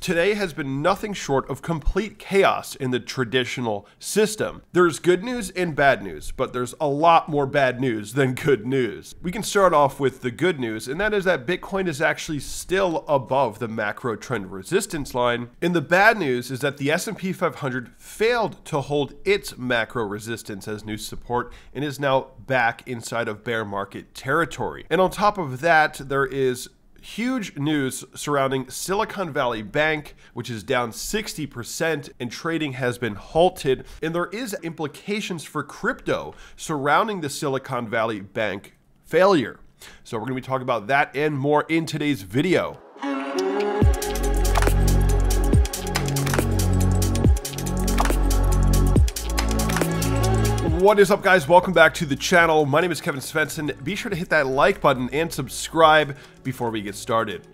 Today has been nothing short of complete chaos in the traditional system. There's good news and bad news, but there's a lot more bad news than good news. We can start off with the good news, and that is that Bitcoin is actually still above the macro trend resistance line. And the bad news is that the S&P 500 failed to hold its macro resistance as new support and is now back inside of bear market territory. And on top of that, there is huge news surrounding Silicon Valley Bank, which is down 60% and trading has been halted. And there is implications for crypto surrounding the Silicon Valley Bank failure. So we're going to be talking about that and more in today's video. What is up, guys? Welcome back to the channel. My name is Kevin Svensson. Be sure to hit that like button and subscribe before we get started.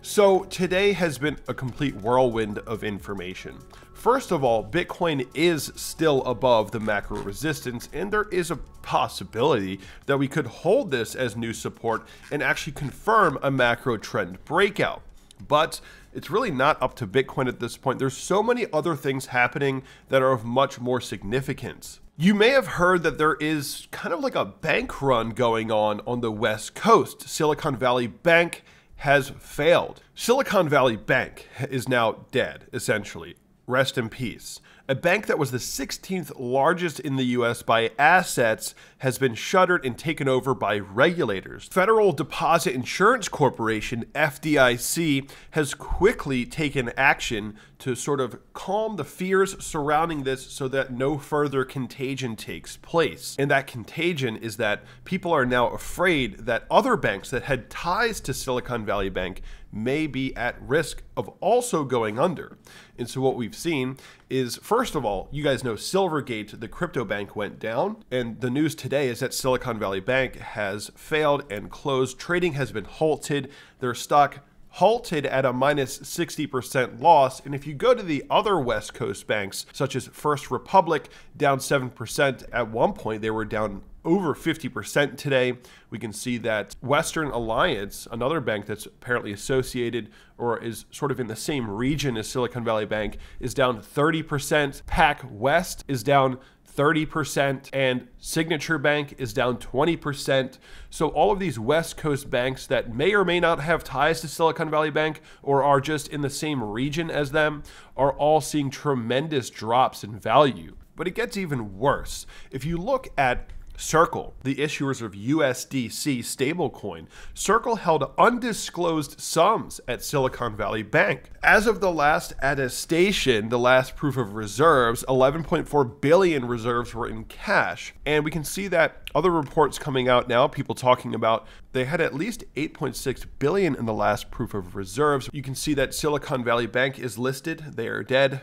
So today has been a complete whirlwind of information. First of all, Bitcoin is still above the macro resistance, and there is a possibility that we could hold this as new support and actually confirm a macro trend breakout. But it's really not up to Bitcoin at this point. There's so many other things happening that are of much more significance. You may have heard that there is kind of like a bank run going on the West Coast. Silicon Valley Bank has failed. Silicon Valley Bank is now dead, essentially. Rest in peace. A bank that was the 16th largest in the US by assets has been shuttered and taken over by regulators. Federal Deposit Insurance Corporation, FDIC, has quickly taken action to sort of calm the fears surrounding this so that no further contagion takes place. And that contagion is that people are now afraid that other banks that had ties to Silicon Valley Bank may be at risk of also going under. And so what we've seen is, first of all, you guys know Silvergate, the crypto bank, went down. And the news today is that Silicon Valley Bank has failed and closed. Trading has been halted. Their stock halted at a minus 60% loss. And if you go to the other West Coast banks, such as First Republic, down 7%. At one point, they were down over 50% today. We can see that Western Alliance, another bank that's apparently associated or is sort of in the same region as Silicon Valley Bank, is down 30%. PacWest is down 30%, and Signature Bank is down 20%. So all of these West Coast banks that may or may not have ties to Silicon Valley Bank or are just in the same region as them are all seeing tremendous drops in value. But it gets even worse. If you look at Circle, the issuers of USDC stablecoin, Circle held undisclosed sums at Silicon Valley Bank. As of the last attestation, the last proof of reserves, 11.4 billion reserves were in cash. And we can see that other reports coming out now, people talking about they had at least 8.6 billion in the last proof of reserves. You can see that Silicon Valley Bank is listed, they are dead.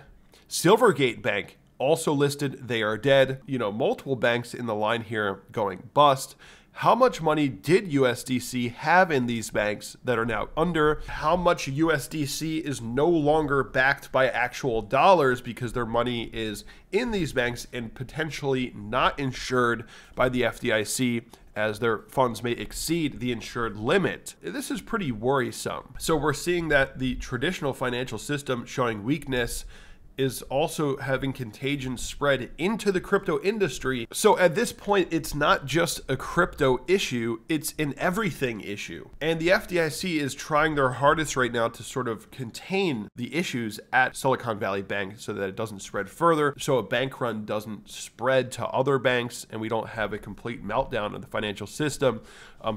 Silvergate Bank also listed, they are dead. You know, multiple banks in the line here going bust. How much money did USDC have in these banks that are now under? How much USDC is no longer backed by actual dollars because their money is in these banks and potentially not insured by the FDIC, as their funds may exceed the insured limit? This is pretty worrisome. So we're seeing that the traditional financial system showing weakness is also having contagion spread into the crypto industry. So at this point, it's not just a crypto issue, it's an everything issue. And the FDIC is trying their hardest right now to sort of contain the issues at Silicon Valley Bank so that it doesn't spread further, so a bank run doesn't spread to other banks and we don't have a complete meltdown of the financial system.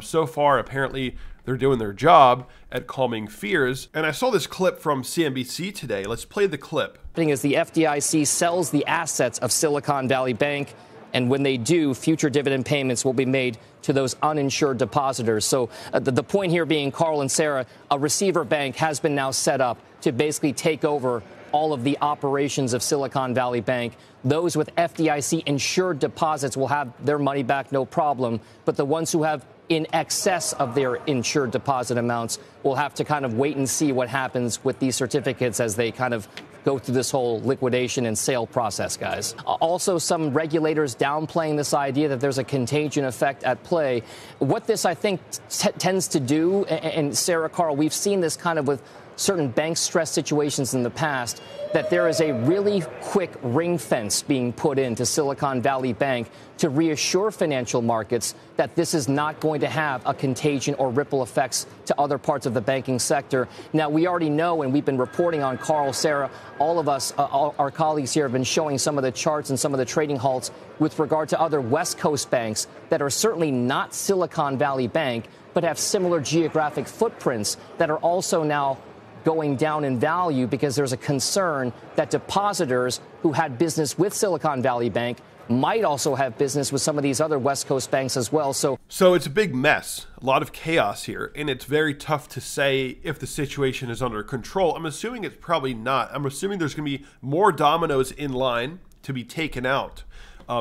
So far, apparently, they're doing their job at calming fears. And I saw this clip from CNBC today. Let's play the clip. As the FDIC sells the assets of Silicon Valley Bank, and when they do, future dividend payments will be made to those uninsured depositors. So the point here being, Carl and Sarah, a receiver bank has been now set up to basically take over all of the operations of Silicon Valley Bank. Those with FDIC insured deposits will have their money back, no problem. But the ones who have in excess of their insured deposit amounts will have to kind of wait and see what happens with these certificates as they kind of go through this whole liquidation and sale process, guys. Also, some regulators downplaying this idea that there's a contagion effect at play. What this, I think, tends to do, and Sarah, Carl, we've seen this kind of with certain bank stress situations in the past, that there is a really quick ring fence being put into Silicon Valley Bank to reassure financial markets that this is not going to have a contagion or ripple effects to other parts of the banking sector. Now, we already know, and we've been reporting on Carl, Sarah, all of us, our colleagues here have been showing some of the charts and some of the trading halts with regard to other West Coast banks that are certainly not Silicon Valley Bank, but have similar geographic footprints that are also now going down in value because there's a concern that depositors who had business with Silicon Valley Bank might also have business with some of these other West Coast banks as well. So it's a big mess, a lot of chaos here, and it's very tough to say if the situation is under control. I'm assuming it's probably not. I'm assuming there's going to be more dominoes in line to be taken out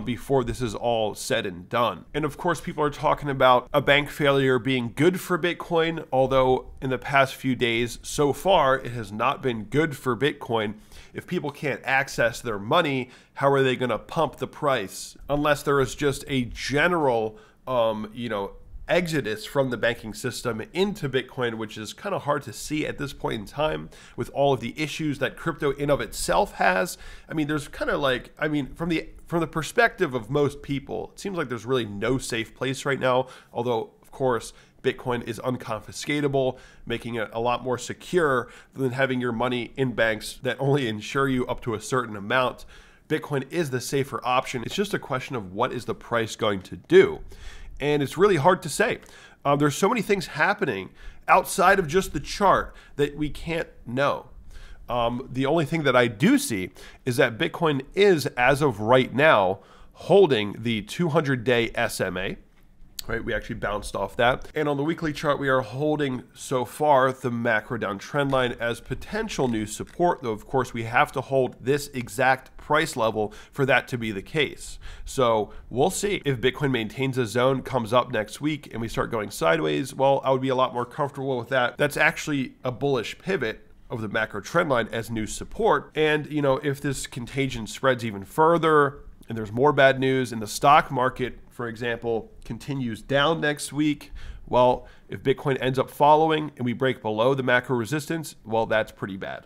before this is all said and done. And of course, people are talking about a bank failure being good for Bitcoin, although in the past few days, so far, it has not been good for Bitcoin. If people can't access their money, how are they going to pump the price? Unless there is just a general, exodus from the banking system into Bitcoin, which is kind of hard to see at this point in time with all of the issues that crypto in of itself has. I mean, there's kind of like, from the perspective of most people, it seems like there's really no safe place right now, although, of course, Bitcoin is unconfiscatable, making it a lot more secure than having your money in banks that only insure you up to a certain amount. Bitcoin is the safer option. It's just a question of what is the price going to do. And it's really hard to say. There's so many things happening outside of just the chart that we can't know. The only thing that I do see is that Bitcoin is, as of right now, holding the 200-day SMA. Right, we actually bounced off that. And on the weekly chart, we are holding so far the macro down trend line as potential new support, though of course we have to hold this exact price level for that to be the case. So we'll see. If Bitcoin maintains a zone, comes up next week, and we start going sideways, well, I would be a lot more comfortable with that. That's actually a bullish pivot of the macro trend line as new support. And, if this contagion spreads even further, and there's more bad news in the stock market, for example, continues down next week, well, if Bitcoin ends up following and we break below the macro resistance, well, that's pretty bad.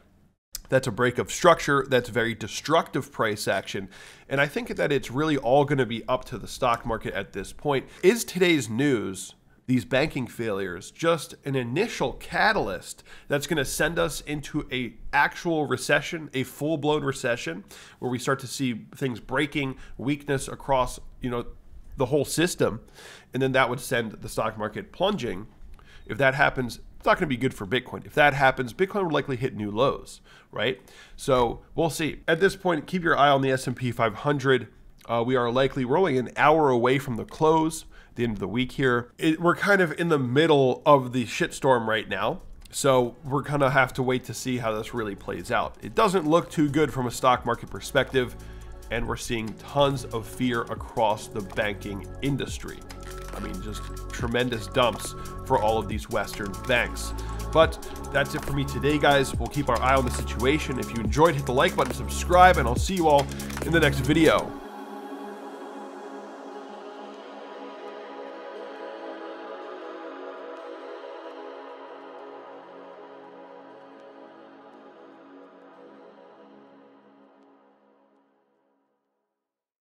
That's a break of structure. That's very destructive price action. And I think that it's really all going to be up to the stock market at this point. Is today's news, these banking failures, just an initial catalyst that's going to send us into a actual recession, a full-blown recession, where we start to see things breaking, weakness across, the whole system, and then that would send the stock market plunging? If that happens, it's not going to be good for Bitcoin. If that happens, Bitcoin would likely hit new lows, right? So we'll see. At this point, keep your eye on the S&P 500. We are likely rolling an hour away from the close, the end of the week here. We're kind of in the middle of the shitstorm right now. So we're going to have to wait to see how this really plays out. It doesn't look too good from a stock market perspective, and we're seeing tons of fear across the banking industry. Just tremendous dumps for all of these Western banks. But that's it for me today, guys. We'll keep our eye on the situation. If you enjoyed, hit the like button, subscribe, and I'll see you all in the next video.